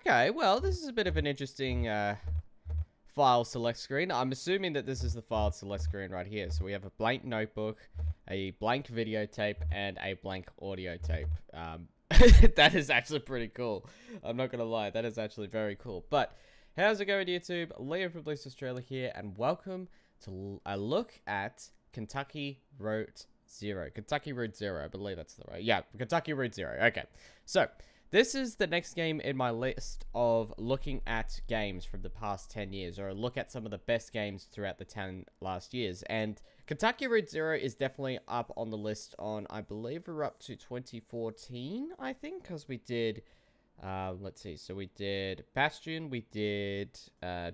Okay, well, this is a bit of an interesting file select screen. I'm assuming that this is the file select screen right here. So we have a blank notebook, a blank videotape, and a blank audio tape. That is actually pretty cool. I'm not going to lie, that is actually very cool. But how's it going, YouTube? Leo from Bliss Australia here, and welcome to a look at Kentucky Route Zero. Kentucky Route Zero, I believe that's the right. Yeah, Kentucky Route Zero. Okay, so this is the next game in my list of looking at games from the past 10 years, or a look at some of the best games throughout the 10 last years. And Kentucky Route Zero is definitely up on the list on, I believe we're up to 2014, I think, because we did, let's see, so we did Bastion, we did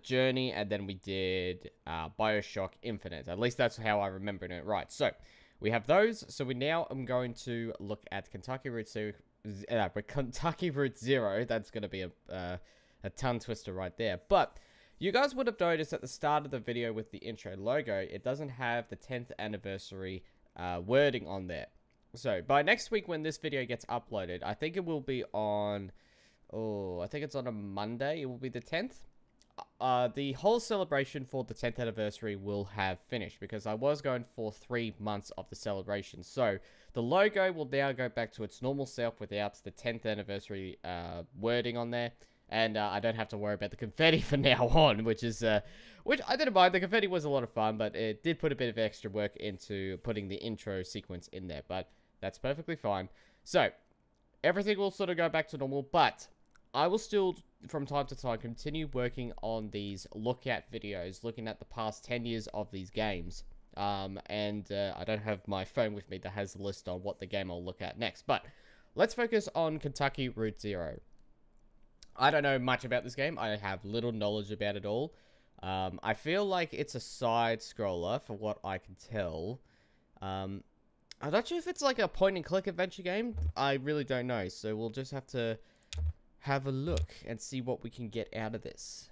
Journey, and then we did Bioshock Infinite. At least that's how I remember it right. So we have those. So we now am going to look at Kentucky Route Zero. But Kentucky Route Zero, that's going to be a tongue twister right there. But you guys would have noticed at the start of the video with the intro logo, it doesn't have the 10th anniversary wording on there. So by next week when this video gets uploaded, I think it will be on, I think it's on a Monday, it will be the 10th. The whole celebration for the 10th anniversary will have finished, because I was going for 3 months of the celebration. So the logo will now go back to its normal self without the 10th anniversary wording on there. And I don't have to worry about the confetti from now on, which is, which I didn't mind. The confetti was a lot of fun, but it did put a bit of extra work into putting the intro sequence in there. But that's perfectly fine. So everything will sort of go back to normal, but I will still, from time to time, continue working on these lookout videos, looking at the past 10 years of these games. I don't have my phone with me that has a list on what the game I'll look at next. But let's focus on Kentucky Route Zero. I don't know much about this game. I have little knowledge about it all. I feel like it's a side scroller, for what I can tell. I'm not sure if it's like a point-and-click adventure game. I really don't know. So we'll just have to have a look and see what we can get out of this.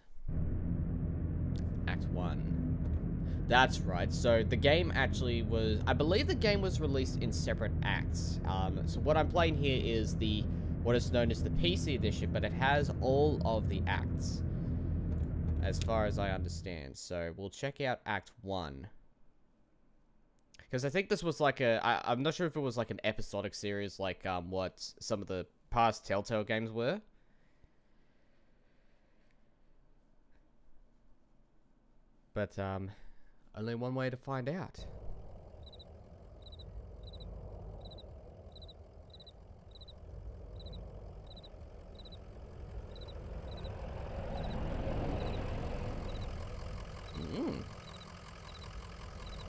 Act 1. That's right. So the game actually was, I believe the game was released in separate acts. So what I'm playing here is what is known as the PC edition, but it has all of the acts, as far as I understand. So we'll check out Act 1. Because I think this was like I'm not sure if it was like an episodic series, like what some of the past Telltale games were. But, only one way to find out.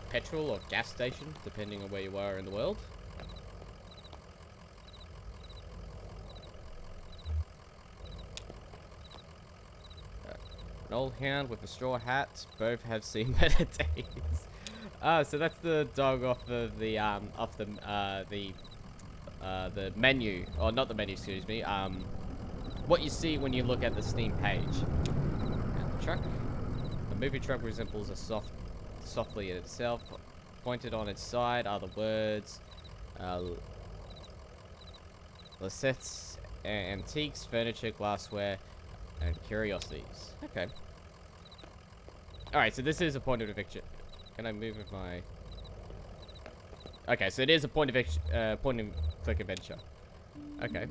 Petrol or gas station, depending on where you are in the world. An old hound with a straw hat. Both have seen better days. So that's the dog off of the menu, or not the menu, excuse me. What you see when you look at the Steam page. And the truck. The movie truck resembles a softly in itself. Pointed on its side are the words Lisettes, antiques, furniture, glassware, and curiosities. Okay. Alright, so this is a point of adventure. Can I move with my... Okay, so it is a point and click adventure. Okay.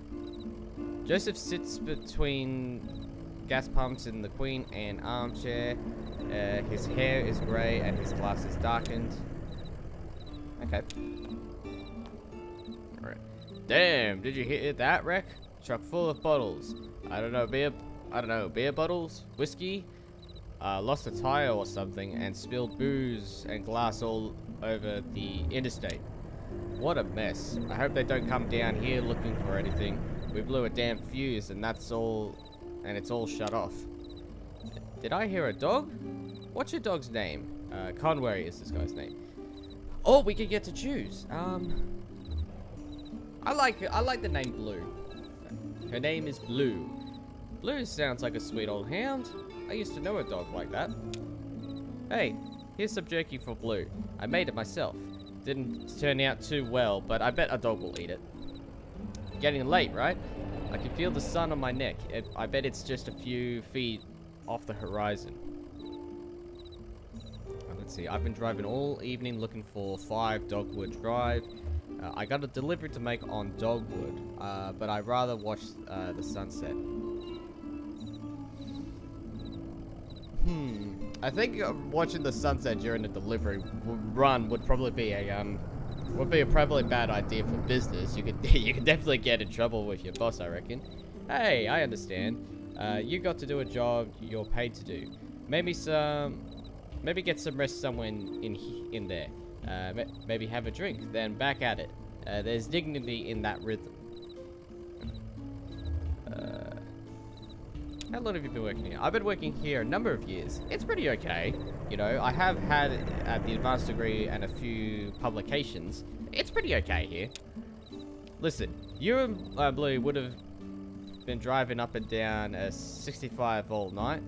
Joseph sits between gas pumps in the Queen Anne armchair. His hair is grey and his glasses darkened. Okay. Alright. Damn, did you hear that wreck? Truck full of bottles. I don't know, beer bottles, whiskey, lost a tire or something, and spilled booze and glass all over the interstate. What a mess. I hope they don't come down here looking for anything. We blew a damn fuse, and that's all, and it's all shut off. Did I hear a dog? What's your dog's name? Conway is this guy's name. Oh, we could get to choose. I like the name Blue. Her name is Blue. Blue sounds like a sweet old hound. I used to know a dog like that. Hey, here's some jerky for Blue. I made it myself. Didn't turn out too well, but I bet a dog will eat it. Getting late, right? I can feel the sun on my neck. I bet it's just a few feet off the horizon. Let's see. I've been driving all evening looking for 5 Dogwood Drive. I got a delivery to make on Dogwood, but I'd rather watch the sunset. I think watching the sunset during the delivery run would probably be a probably bad idea for business. You could definitely get in trouble with your boss, I reckon. Hey, I understand. You got to do a job you're paid to do. Maybe get some rest somewhere in there. Maybe have a drink, then back at it. There's dignity in that rhythm. How long have you been working here? I've been working here a number of years. It's pretty okay. You know, I have had the advanced degree and a few publications. It's pretty okay here. Listen, you and Blue would have been driving up and down 65 all night.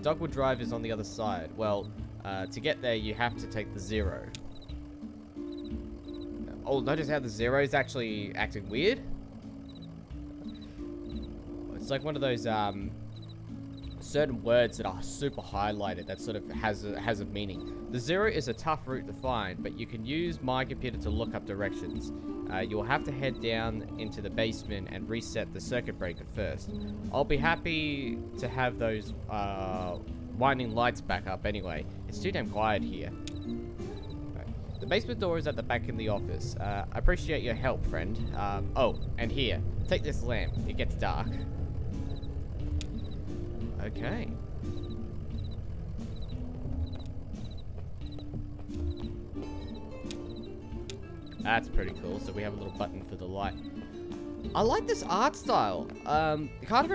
Dogwood Drive is on the other side. Well, to get there, you have to take the 0. Oh, notice how the 0 is actually acting weird? It's like one of those, certain words that are super highlighted that sort of has a meaning. The 0 is a tough route to find, but you can use my computer to look up directions. You'll have to head down into the basement and reset the circuit breaker first. I'll be happy to have those winding lights back up anyway. It's too damn quiet here. The basement door is at the back in the office. I appreciate your help, friend. Oh, and here, take this lamp. It gets dark. Okay. That's pretty cool. So we have a little button for the light. I like this art style. It kind of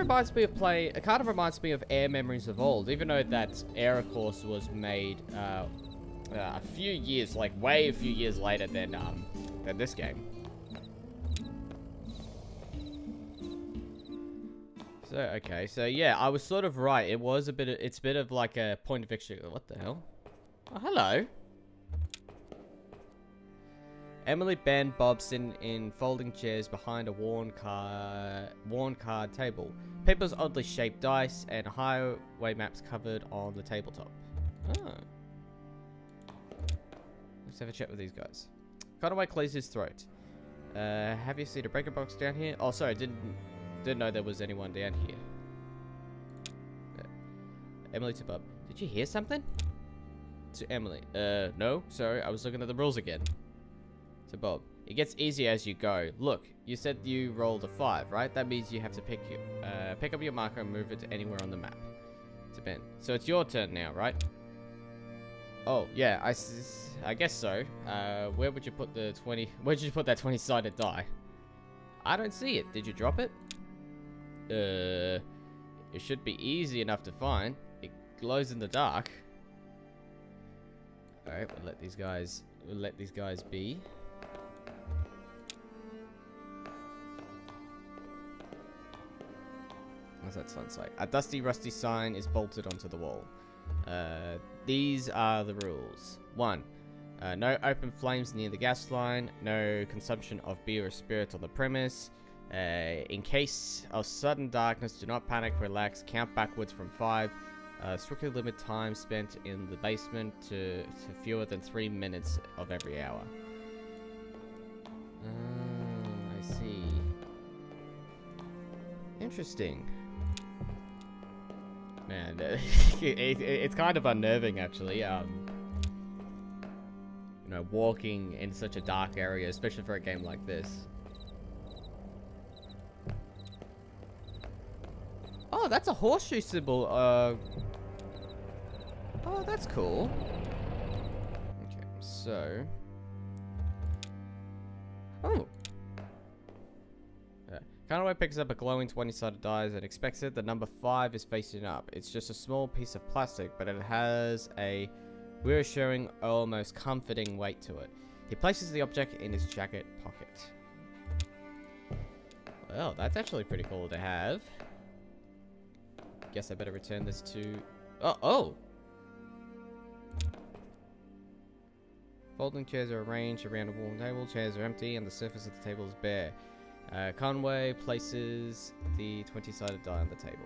reminds me of Air Memories of Old, even though that Air, of course, was made a few years, like way a few years later than this game. So okay, so yeah, I was sort of right. It was it's a bit of like a point of view. What the hell? Oh, hello. Emily, Ben, Bob sit in folding chairs behind a worn card table. Papers, oddly shaped dice, and highway maps covered on the tabletop. Oh. Let's have a chat with these guys. Conway clears his throat. Have you seen a breaker box down here? Oh, sorry, didn't know there was anyone down here. Emily to Bob. Did you hear something? To Emily. No. Sorry, I was looking at the rules again. To Bob. It gets easier as you go. Look, you said you rolled a 5, right? That means you have to pick up your marker and move it to anywhere on the map. To Ben. So it's your turn now, right? Oh, yeah, I guess so. Where would you put the 20... Where did you put that 20-sided die? I don't see it. Did you drop it? It should be easy enough to find. It glows in the dark. Alright, we'll let these guys be. What's that sign say? A dusty, rusty sign is bolted onto the wall. These are the rules. 1. No open flames near the gas line. No consumption of beer or spirit on the premise. In case of sudden darkness, do not panic, relax, count backwards from 5. Strictly limit time spent in the basement to fewer than 3 minutes of every hour. I see. Interesting. Man, it's kind of unnerving, actually. You know, walking in such a dark area, especially for a game like this. Oh, that's a horseshoe symbol. Oh, that's cool. Okay, so... Oh. Conway picks up a glowing 20-sided die and expects it. The number 5 is facing up. It's just a small piece of plastic, but it has a reassuring, almost comforting weight to it. He places the object in his jacket pocket. Well, that's actually pretty cool to have. Guess I better return this to... Oh! Folding chairs are arranged around a wooden table. Chairs are empty and the surface of the table is bare. Conway places the 20-sided die on the table.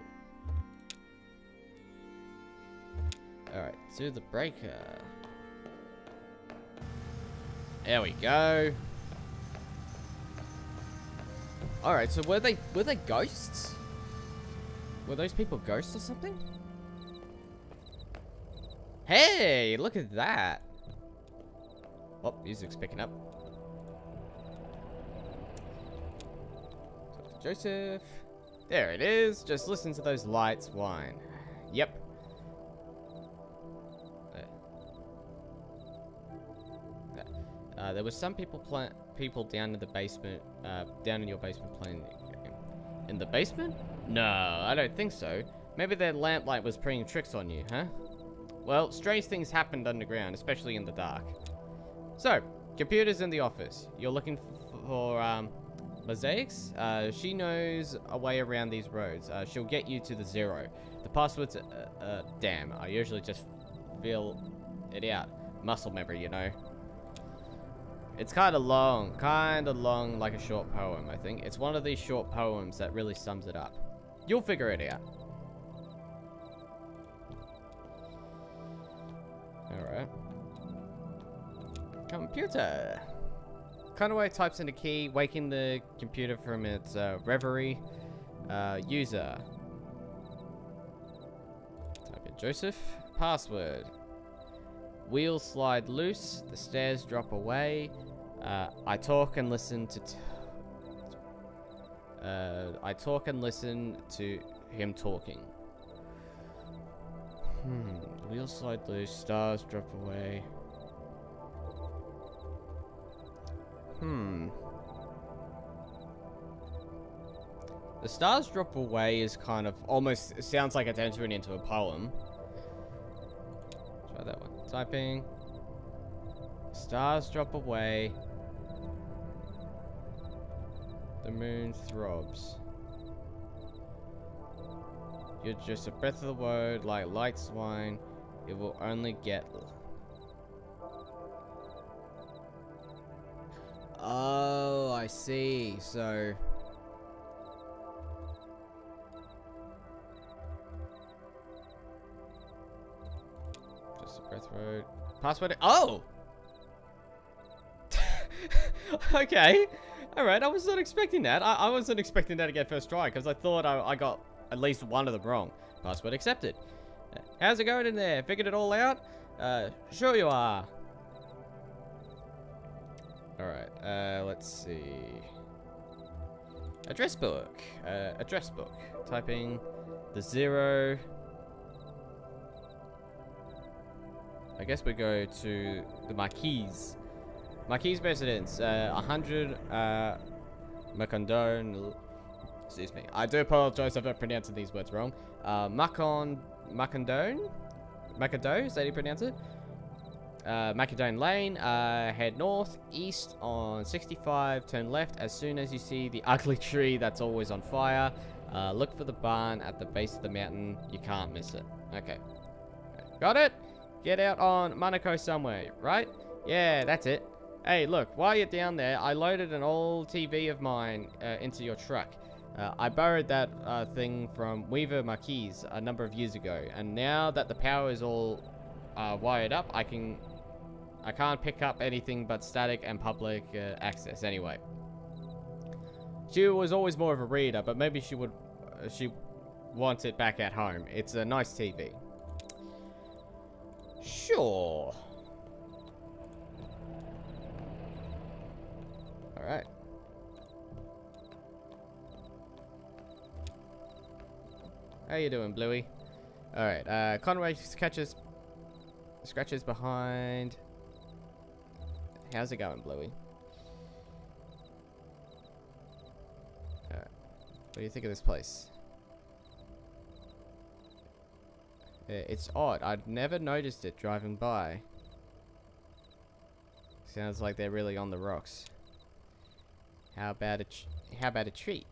Alright, to the breaker. There we go. Alright, so were they ghosts? Were those people ghosts or something? Hey, look at that. Oh, music's picking up. Talk to Joseph. There it is. Just listen to those lights whine. Yep. There was some people down in the basement, down in your basement playing the game. In the basement? No, I don't think so. Maybe their lamplight was playing tricks on you, huh? Well, strange things happened underground, especially in the dark. So, computers in the office. You're looking for mosaics? She knows a way around these roads. She'll get you to the 0. The password's damn. I usually just feel it out. Muscle memory, you know. It's kind of long, like a short poem, I think. It's one of these short poems that really sums it up. You'll figure it out. Alright. Computer. Conway types in a key, waking the computer from its reverie. User. Type in Joseph. Password. Wheels slide loose. The stairs drop away. I talk and listen to him talking. Wheels slide loose. Stars drop away. The stars drop away is kind of almost, it sounds like it's entering into a poem. Try that one. Typing. Stars drop away. The moon throbs. You're just a breath of the word, like light swine. It will only get... Oh, I see. So... Just a breath road. Password... Oh! Okay. Alright, I was not expecting that. I wasn't expecting that to get first try, because I thought I got at least one of them wrong. Password accepted. How's it going in there? Figured it all out? Sure you are. Alright, let's see. Address book. Address book. Typing the 0. I guess we go to the Marquise. Marquise residence, 100, Macondone, excuse me. I do apologize if I'm pronouncing these words wrong. Macondone? Macado, is that how you pronounce it? Macadone Lane, head north, east on 65, turn left as soon as you see the ugly tree that's always on fire. Look for the barn at the base of the mountain, you can't miss it. Okay. Got it? Get out on Monaco somewhere, right? Yeah, that's it. Hey, look, while you're down there, I loaded an old TV of mine into your truck. I borrowed that thing from Weaver Marquise a number of years ago, and now that the power is all wired up, I can't pick up anything but static and public access anyway. She was always more of a reader, but maybe she wants it back at home. It's a nice TV. Sure. Alright. How you doing, Bluey? Alright, Conway scratches behind. How's it going, Bluey? Alright. What do you think of this place? It's odd. I'd never noticed it driving by. Sounds like they're really on the rocks. How about a treat?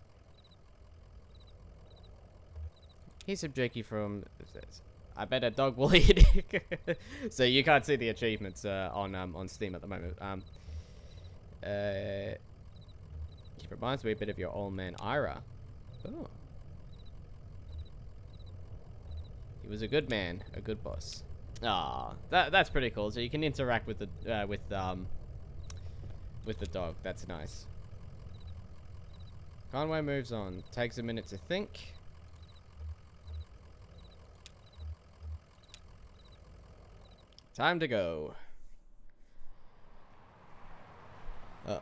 Here's some jerky from... I bet a dog will eat it. So you can't see the achievements on Steam at the moment. Reminds me a bit of your old man Ira. Oh. He was a good man, a good boss. Ah, that's pretty cool. So you can interact with the dog. That's nice. Conway moves on. Takes a minute to think. Time to go.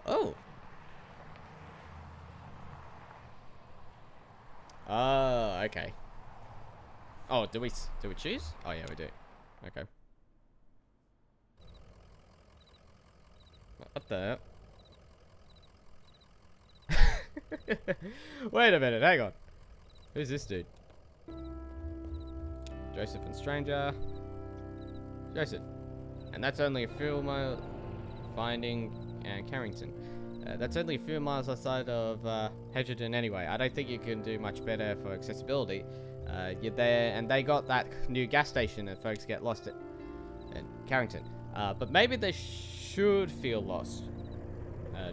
Oh. Okay. Oh, do we choose? Oh yeah, we do. Okay. What the? Wait a minute, hang on. Who's this dude? Joseph and Stranger. Joseph. And that's only a few miles. Finding Carrington. That's only a few miles outside of Hedgerton anyway. I don't think you can do much better for accessibility. You're there, and they got that new gas station, and folks get lost at Carrington. But maybe they should feel lost.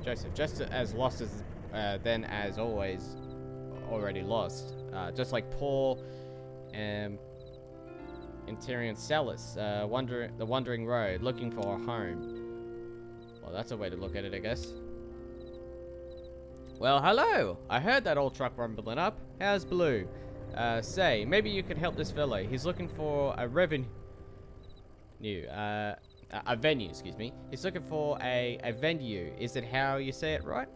Joseph, just as lost as then as always, already lost. Just like Paul and Interior Sellers, the wandering road, looking for a home. Well, that's a way to look at it, I guess. Well, hello! I heard that old truck rumbling up. How's Blue? Say, maybe you could help this fellow. He's looking for a venue, excuse me. He's looking for a venue. Is it how you say it, right?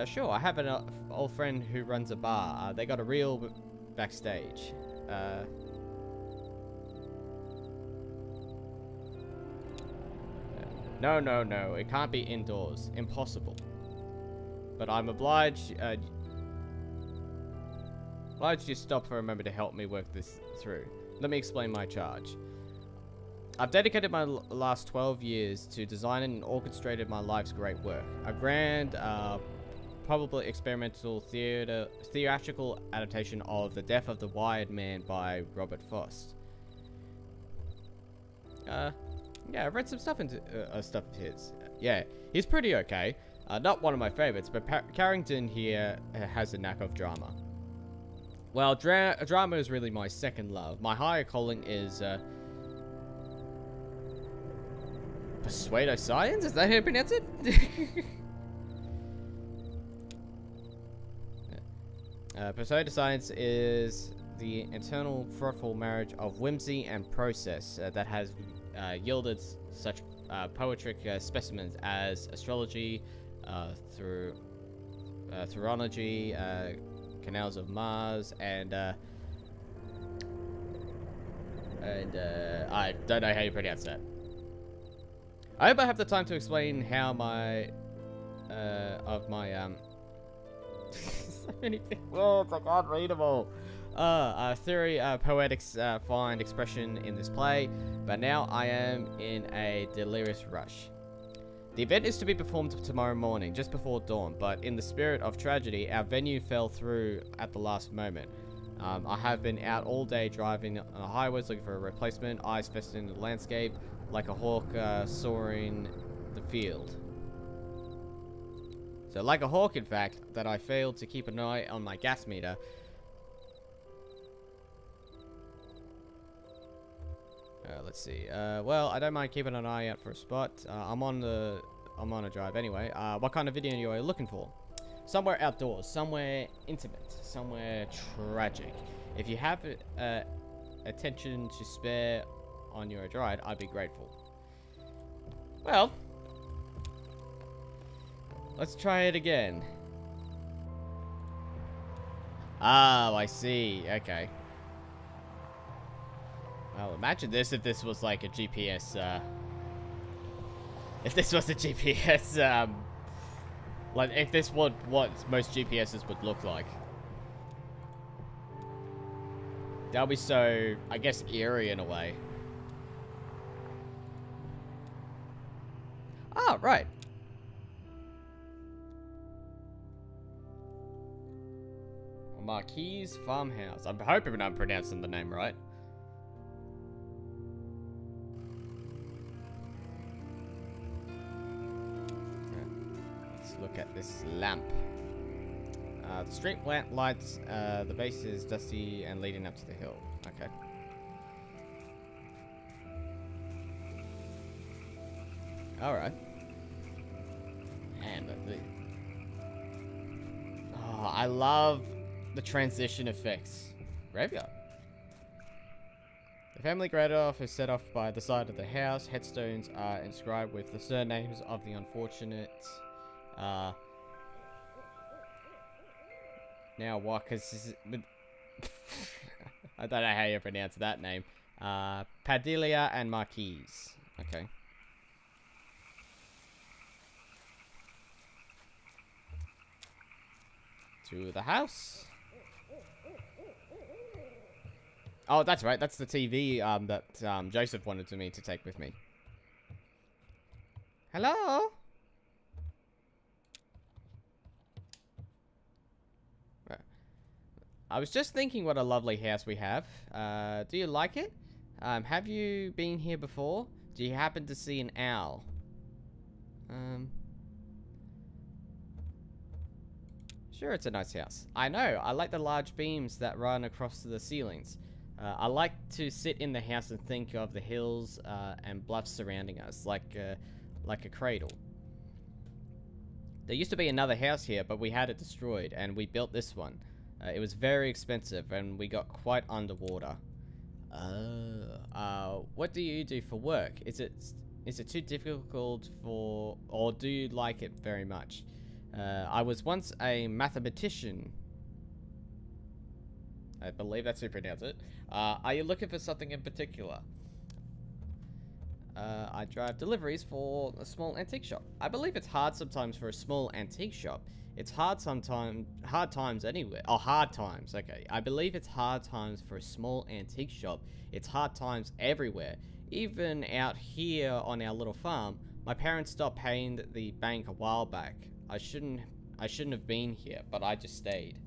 Sure. I have an old friend who runs a bar. They got a real backstage. No. It can't be indoors. Impossible. But I'm obliged you stop for a moment to help me work this through. Let me explain my charge. I've dedicated my last 12 years to designing and orchestrated my life's great work. A grand, probably experimental theatrical adaptation of The Death of the Wired Man by Robert Frost. Yeah, I've read some stuff into stuff of his. Yeah, he's pretty okay. Not one of my favorites, but Carrington here has a knack of drama. Well, drama is really my second love. My higher calling is pseudoscience? Is that how you pronounce it? Pseudoscience is the internal, thoughtful marriage of whimsy and process that has yielded such poetic specimens as astrology, thronology, canals of Mars, and I don't know how you pronounce that. I hope I have the time to explain how my so many big words, I can't read them all. Theory, poetics find expression in this play, but now I am in a delirious rush. The event is to be performed tomorrow morning, just before dawn, but in the spirit of tragedy, our venue fell through at the last moment. I have been out all day driving on the highways looking for a replacement, eyes vested in the landscape, like a hawk soaring the field. So like a hawk, in fact, that I failed to keep an eye on my gas meter. Let's see. Well, I don't mind keeping an eye out for a spot. I'm on a drive anyway. What kind of video are you looking for? Somewhere outdoors, somewhere intimate, somewhere tragic. If you have attention to spare on your ride, I'd be grateful. Well, let's try it again. Oh, I see. Okay. Well, imagine this if this was like a GPS, if this was a GPS, like if this was what most GPSs would look like. That would be so, I guess, eerie in a way. Ah, right. Marquis Farmhouse. I'm hoping I'm pronouncing the name right. Let's look look at this lamp. The street lamp lights, the base is dusty and leading up to the hill. Okay. Alright. And oh, I love the transition effects. Graveyard. The family graveyard is set off by the side of the house. Headstones are inscribed with the surnames of the unfortunate. Now what? Because I don't know how you pronounce that name. Padilla and Marquise. Okay. To the house. Oh, that's right. That's the TV that Joseph wanted me to take with me. Hello? Right. I was just thinking what a lovely house we have. Do you like it? Have you been here before? Do you happen to see an owl? Sure, it's a nice house. I know. I like the large beams that run across the ceilings. I like to sit in the house and think of the hills and bluffs surrounding us, like a cradle. There used to be another house here, but we had it destroyed, and we built this one. It was very expensive, and we got quite underwater. What do you do for work? Is it too difficult for, or do you like it very much? I was once a mathematician. I believe that's how you pronounce it. Are you looking for something in particular? I drive deliveries for a small antique shop. I believe it's hard sometimes for a small antique shop. It's hard times anywhere. Oh, hard times. Okay. I believe it's hard times for a small antique shop. It's hard times everywhere. Even out here on our little farm, my parents stopped paying the bank a while back. I shouldn't have been here, but I just stayed.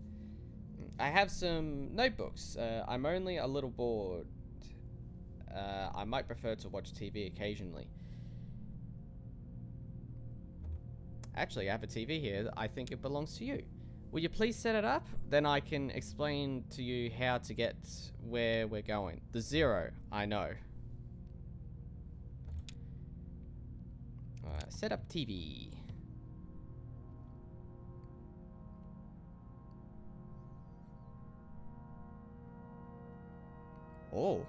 I have some notebooks. I'm only a little bored. I might prefer to watch TV occasionally. Actually, I have a TV here. I think it belongs to you. Will you please set it up? Then I can explain to you how to get where we're going. The 0, I know. Set up TV. Oh.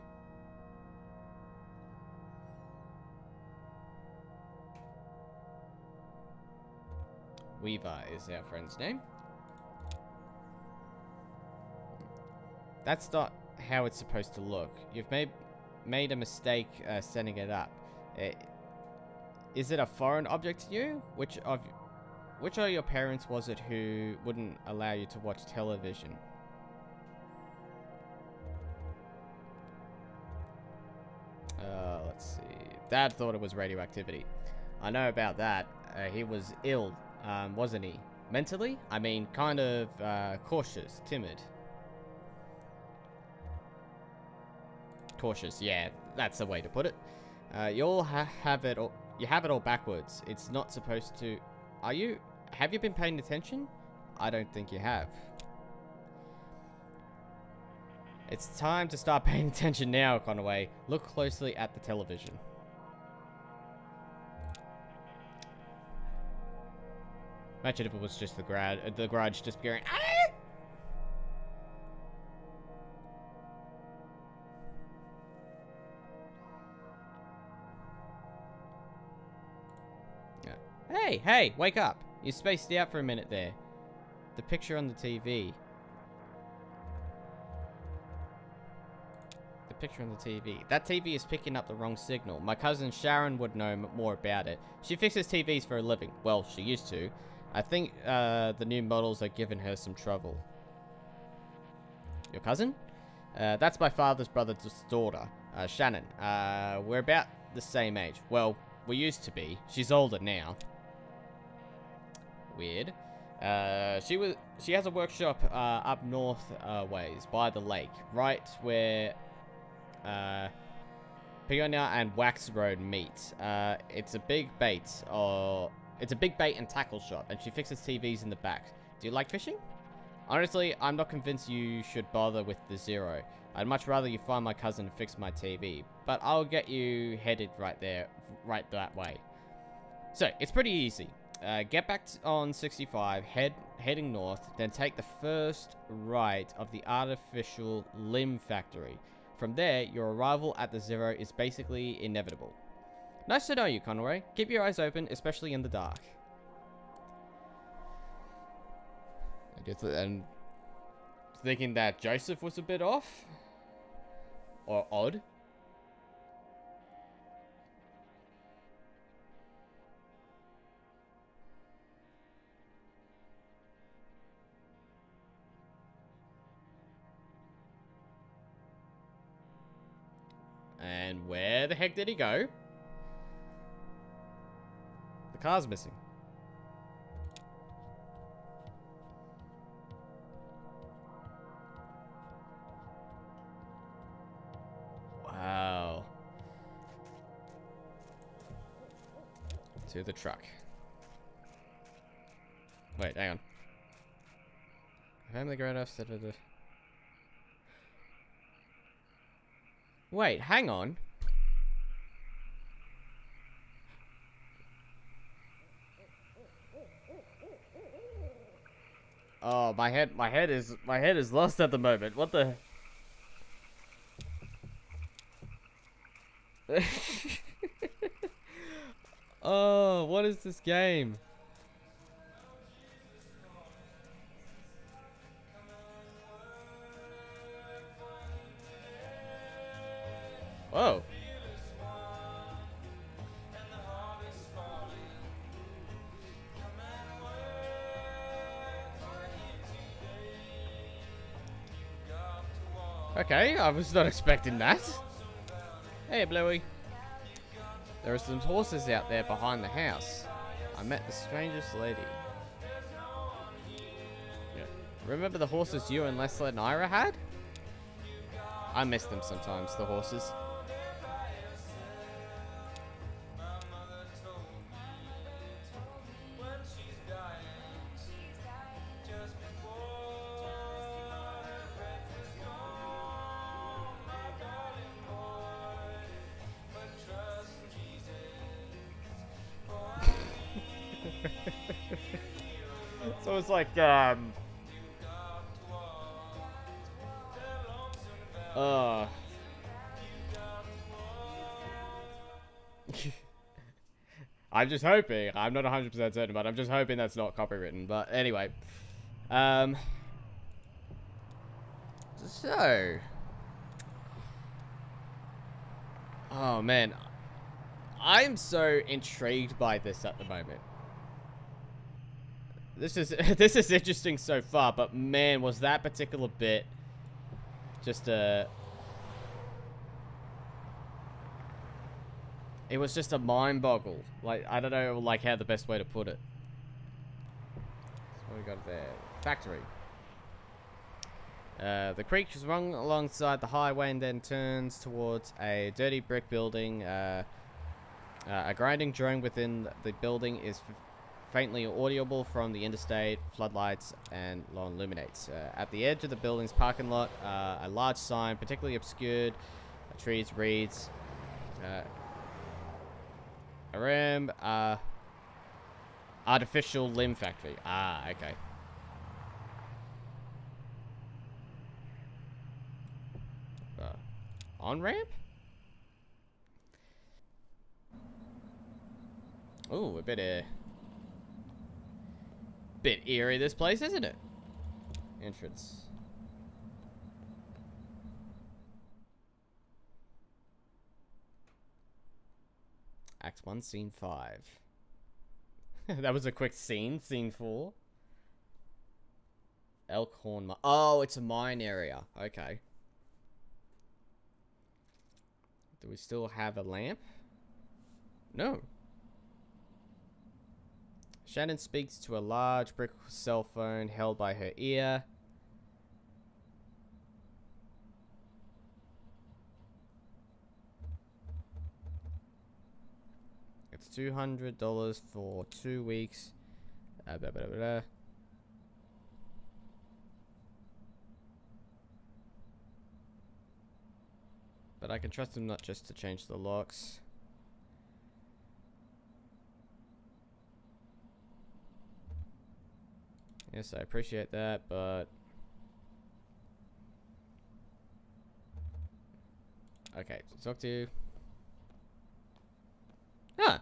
Weaver is our friend's name. That's not how it's supposed to look. You've made a mistake setting it up. Is it a foreign object to you? Which of your parents was it who wouldn't allow you to watch television? Let's see. Dad thought it was radioactivity. I know about that. He was ill, wasn't he? Mentally? I mean, kind of cautious, timid. Cautious, yeah, that's the way to put it. You all have it all. You have it all backwards. It's not supposed to. Have you been paying attention? I don't think you have. It's time to start paying attention now, Conway. Look closely at the television. Imagine if it was just the garage just going. Ah! Hey, wake up. You spaced out for a minute there. The picture on the TV. Picture on the TV. That TV is picking up the wrong signal. My cousin Sharon would know more about it. She fixes TVs for a living. Well, she used to. I think the new models are giving her some trouble. Your cousin? That's my father's brother's daughter, Shannon. We're about the same age. Well, we used to be. She's older now. Weird. She has a workshop up north ways by the lake, right where Pioneer and Wax Road meet. It's a big bait, or It's a big bait and tackle shop, and she fixes TVs in the back. Do you like fishing? Honestly, I'm not convinced you should bother with the Zero. I'd much rather you find my cousin and fix my TV, but I'll get you headed right there, right that way. So, it's pretty easy. Get back on 65, heading north, then take the first right of the artificial limb factory. From there, your arrival at the Zero is basically inevitable. Nice to know you, Conway. Keep your eyes open, especially in the dark. I guess, and thinking that Joseph was a bit off? Or odd? And where the heck did he go? The car's missing. Wow. To the truck. Wait, hang on. Family grown ups. Wait, hang on. Oh, my head is lost at the moment. What the? Oh, what is this game? Whoa. Okay, I was not expecting that. Hey, Bluey. There are some horses out there behind the house. I met the strangest lady. Yeah. Remember the horses you and Leslie and Ira had? I miss them sometimes, the horses. So it's like, I'm just hoping, I'm not 100% certain, but I'm just hoping that's not copywritten. But anyway, so, oh man, I'm so intrigued by this at the moment. This is this is interesting so far, but man, was that particular bit just it was just a mind boggle. Like, I don't know, like, how the best way to put it. So what we got there? Factory. The creek is run alongside the highway and then turns towards a dirty brick building. A grinding drone within the building is faintly audible from the interstate, floodlights, and lawn illuminates. At the edge of the building's parking lot, a large sign, particularly obscured, trees, reads, artificial limb factory. Ah, okay. On-ramp? Ooh, a bit eerie, this place, isn't it? Entrance. Act 1, Scene 5. That was a quick scene. Scene 4. Elkhorn mine. Oh, it's a mine area. Okay. Do we still have a lamp? No. Shannon speaks to a large brick cell phone held by her ear. It's $200 for 2 weeks. Blah, blah, blah, blah. But I can trust him not just to change the locks. Yes, I appreciate that, but... Okay, talk to you. Huh.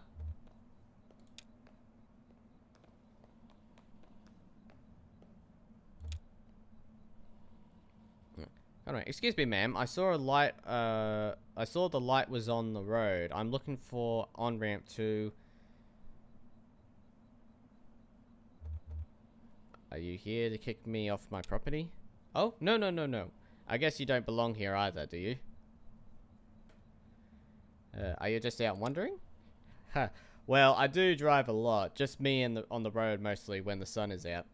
Anyway, excuse me, ma'am. I saw a light, I saw the light was on the road. I'm looking for on-ramp to... Are you here to kick me off my property? Oh, no, no, no, no. I guess you don't belong here either, do you? Are you just out wandering? Huh. Well, I do drive a lot. Just me on the road mostly when the sun is out.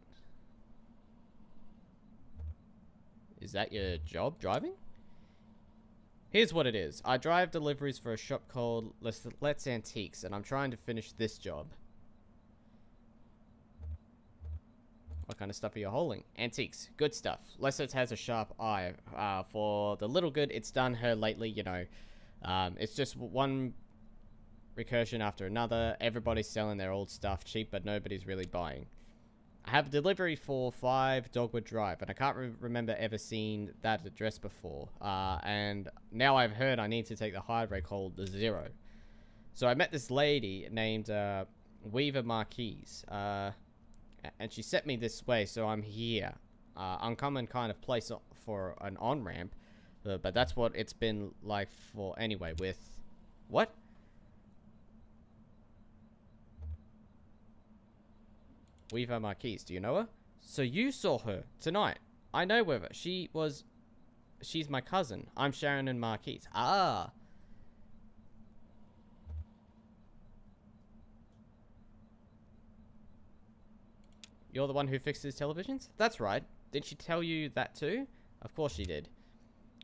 Is that your job, driving? Here's what it is. I drive deliveries for a shop called Let's Antiques, and I'm trying to finish this job. What kind of stuff are you holding? Antiques. Good stuff. Leslie has a sharp eye. For the little good it's done her lately, you know. It's just one recursion after another. Everybody's selling their old stuff cheap, but nobody's really buying. I have a delivery for 5 Dogwood Drive, and I can't remember ever seeing that address before. And now I've heard I need to take the highway called the 0. So I met this lady named Weaver Marquise, and she sent me this way, so I'm here. Uncommon kind of place for an on-ramp, but that's what it's been like for anyway with... What? Weaver Marquise, do you know her? So you saw her tonight. I know Weaver. She's my cousin. I'm Sharon and Marquise. Ah. You're the one who fixes televisions? That's right. Did she tell you that too? Of course she did.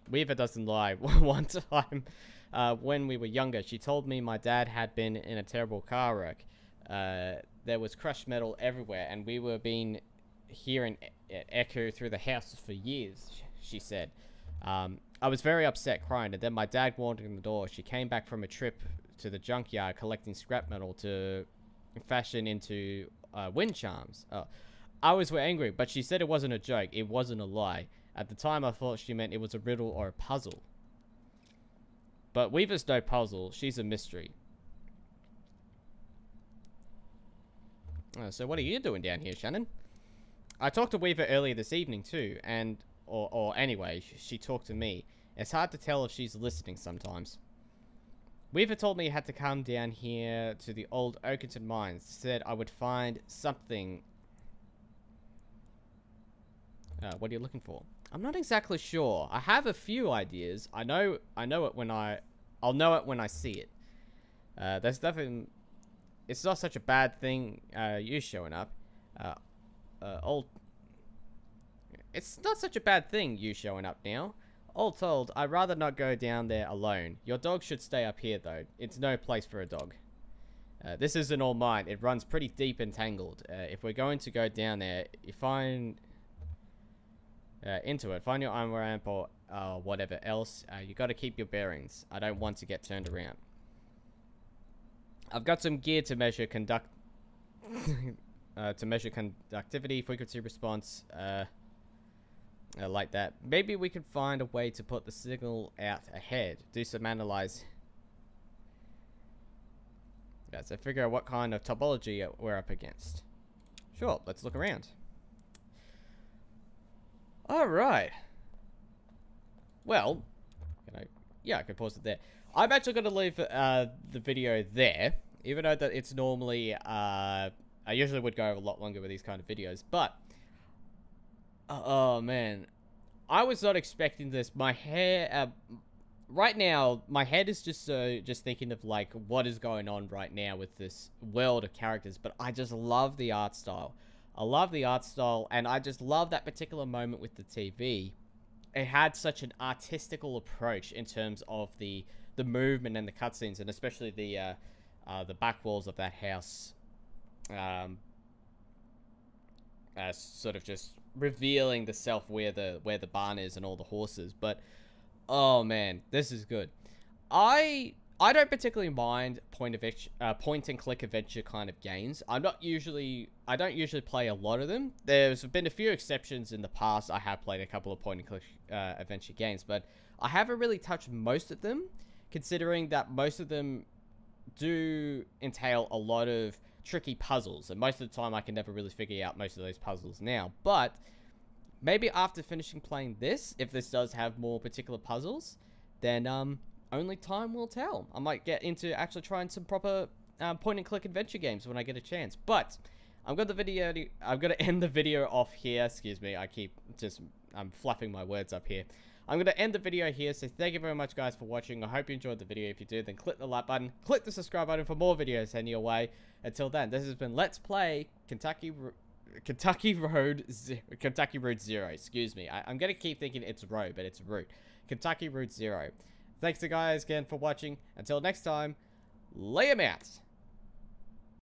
Weaver doesn't lie. One time, when we were younger, she told me my dad had been in a terrible car wreck. There was crushed metal everywhere, and we were being hearing it echo through the house for years, she said. I was very upset, crying, and then my dad walked in the door. She came back from a trip to the junkyard collecting scrap metal to fashion into wind charms. I was angry, but she said it wasn't a joke. It wasn't a lie. At the time, I thought she meant it was a riddle or a puzzle. But Weaver's no puzzle. She's a mystery. So what are you doing down here, Shannon? I talked to Weaver earlier this evening too, and or anyway, she talked to me. It's hard to tell if she's listening sometimes. Weaver told me I had to come down here to the old Oakenton mines. Said I would find something. What are you looking for? I'm not exactly sure. I have a few ideas. I know it when I'll know it when I see it. There's nothing. It's not such a bad thing, you showing up. It's not such a bad thing, you showing up now. All told, I'd rather not go down there alone. Your dog should stay up here, though. It's no place for a dog. This isn't all mine. It runs pretty deep and tangled. If we're going to go down there, you find... into it. Find your own ramp or whatever else. You gotta keep your bearings. I don't want to get turned around. I've got some gear to measure conductivity, frequency response, like that. Maybe we could find a way to put the signal out ahead. Do some analyze. Yeah, so figure out what kind of topology we're up against. Sure, let's look around. Alright. Well, yeah, I can pause it there. I'm actually going to leave the video there, even though that it's normally, I usually would go a lot longer with these kind of videos, but, oh man, I was not expecting this. My hair, right now, my head is just thinking of, like, what is going on right now with this world of characters, but I just love the art style. I love the art style, and I just love that particular moment with the TV. It had such an artistical approach in terms of the movement and the cutscenes, and especially the the back walls of that house, sort of just revealing the self where the barn is and all the horses. But oh man, this is good. I don't particularly mind point and click adventure kind of games. I don't usually play a lot of them. There's been a few exceptions in the past. I have played a couple of point and click adventure games, but I haven't really touched most of them, considering that most of them do entail a lot of tricky puzzles, and most of the time I can never really figure out most of those puzzles now. But maybe after finishing playing this, if this does have more particular puzzles, then only time will tell. I might get into actually trying some proper point and click adventure games when I get a chance. But I'm gonna end the video off here. Excuse me, I'm fluffing my words up here. I'm gonna end the video here, so thank you very much guys for watching. I hope you enjoyed the video. If you did, then click the like button, click the subscribe button for more videos heading your way. Until then, this has been Let's Play Kentucky Road Zero. Excuse me. I'm gonna keep thinking it's road, but it's route. Kentucky Road Zero. Thanks to guys again for watching. Until next time, lay 'em out.